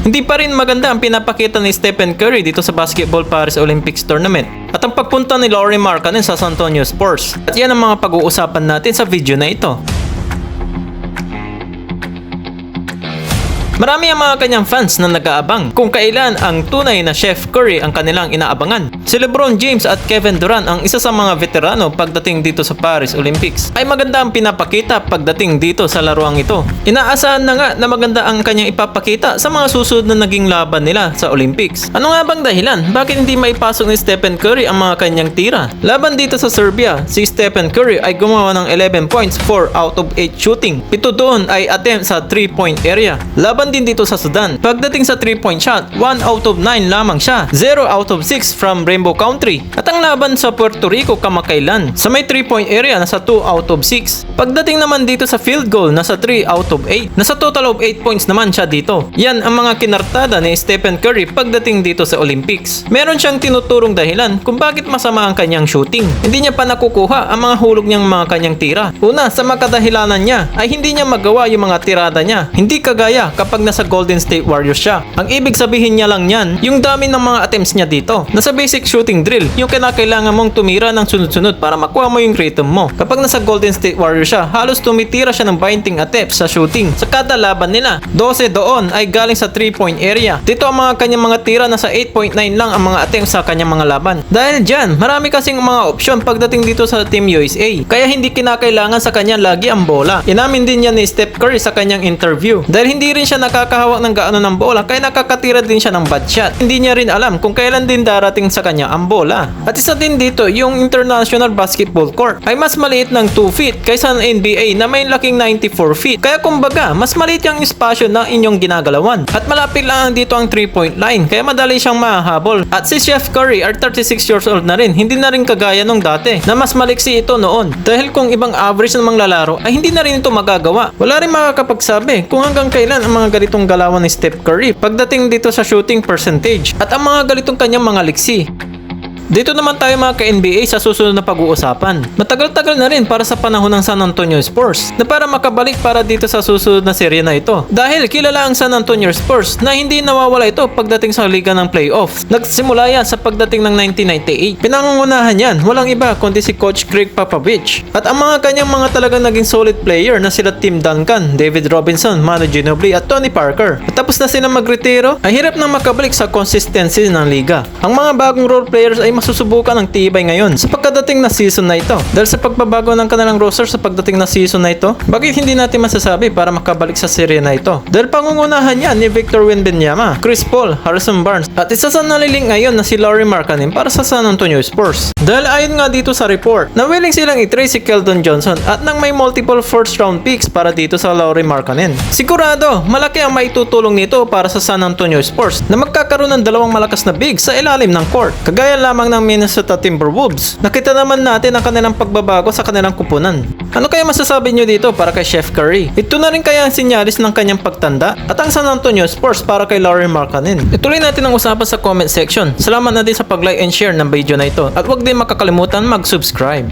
Hindi pa rin maganda ang pinapakita ni Stephen Curry dito sa Basketball Paris Olympics Tournament at ang pagpunta ni Lauri Markkanen sa San Antonio Spurs. At yan ang mga pag-uusapan natin sa video na ito. Marami ang mga kanyang fans na nag-aabang kung kailan ang tunay na Chef Curry ang kanilang inaabangan. Si LeBron James at Kevin Durant, ang isa sa mga veterano pagdating dito sa Paris Olympics, ay maganda ang pinapakita pagdating dito sa laruang ito. Inaasahan na nga na maganda ang kanyang ipapakita sa mga susunod na naging laban nila sa Olympics. Ano nga bang dahilan? Bakit hindi maipasok ni Stephen Curry ang mga kanyang tira? Laban dito sa Serbia, si Stephen Curry ay gumawa ng 11 points, 4 out of 8 shooting. 7 doon ay attempt sa 3-point area. Laban din dito sa Sudan. Pagdating sa 3-point shot, 1 out of 9 lamang siya. 0 out of 6 from Rainbow Country. At ang laban sa Puerto Rico kamakailan, sa may 3-point area nasa 2 out of 6. Pagdating naman dito sa field goal, nasa 3 out of 8. Nasa total of 8 points naman siya dito. Yan ang mga kinartada ni Stephen Curry pagdating dito sa Olympics. Meron siyang tinuturong dahilan kung bakit masama ang kanyang shooting. Hindi niya pa nakukuha ang mga hulog niyang mga kanyang tira. Una, sa makadahilanan niya ay hindi niya magawa yung mga tirada niya. Hindi kagaya kapag nasa Golden State Warriors siya. Ang ibig sabihin niya lang yan, yung dami ng mga attempts niya dito. Nasa basic shooting drill, yung kinakailangan mong tumira ng sunod-sunod para makuha mo yung rhythm mo. Kapag nasa Golden State Warriors siya, halos tumitira siya ng 20 attempts sa shooting. Sa kada laban nila, 12 doon ay galing sa 3-point area. Dito ang mga kanyang mga tira, nasa 8.9 lang ang mga attempts sa kanyang mga laban. Dahil dyan, marami kasing mga option pagdating dito sa Team USA. Kaya hindi kinakailangan sa kanya lagi ang bola. Inamin din niya ni Steph Curry sa kanyang interview. Dahil hindi rin siya nakakahawak ng gaano ng bola, kaya nakakatira din siya ng bad shot. Hindi niya rin alam kung kailan din darating sa kanya ang bola. At isa din dito, yung International Basketball Court ay mas maliit ng 2 feet kaysa ng NBA na may laking 94 feet. Kaya kumbaga, mas maliit yung espasyo na inyong ginagalawan. At malapit lang dito ang 3-point line, kaya madali siyang mahahabol. At si Chef Curry ay 36 years old na rin, hindi na rin kagaya nung dati na mas maliksi ito noon. Dahil kung ibang average namang lalaro ay hindi na rin ito magagawa. Wala rin makakapagsabi kung hanggang kailan ang mga ganitong galawan ni Steph Curry pagdating dito sa shooting percentage at ang mga ganitong kanyang mga liksi. Dito naman tayo mga ka-NBA sa susunod na pag-uusapan. Matagal-tagal na rin para sa panahon ng San Antonio Spurs na para makabalik para dito sa susunod na serye na ito. Dahil kilala ang San Antonio Spurs na hindi nawawala ito pagdating sa liga ng playoff. Nagsimula yan sa pagdating ng 1998. Pinangungunahan yan, walang iba kundi si Coach Greg Popovich. At ang mga kanyang mga talagang naging solid player na sila Tim Duncan, David Robinson, Manu Ginobili at Tony Parker. At tapos na sila magretiro, ay hirap nang makabalik sa consistency ng liga. Ang mga bagong role players ay masusubukan ng tibay ngayon sa pagkadating na season na ito. Dahil sa pagbabago ng kanilang roster sa pagdating na season na ito, bakit hindi natin masasabi para makabalik sa serye na ito? Dahil pangungunahan yan ni Victor Wembanyama, Chris Paul, Harrison Barnes, at isa sa naliling ngayon na si Lauri Markkanen para sa San Antonio Spurs. Dahil ayon nga dito sa report, na willing silang i-trade si Keldon Johnson at nang may multiple first round picks para dito sa Lauri Markkanen. Sigurado, malaki ang maitutulong nito para sa San Antonio Spurs na magkakaroon ng dalawang malakas na big sa ilalim ng court. Kagaya lamang ng Minnesota Timberwolves. Nakita naman natin ang kanilang pagbabago sa kanilang kupunan. Ano kaya masasabi nyo dito para kay Chef Curry? Ito na rin kaya ang sinyalis ng kanyang pagtanda at ang San Antonio Spurs para kay Lauri Markkanen? Ituloy natin ang usapan sa comment section. Salamat na din sa pag-like and share ng video na ito at huwag din makakalimutan mag-subscribe.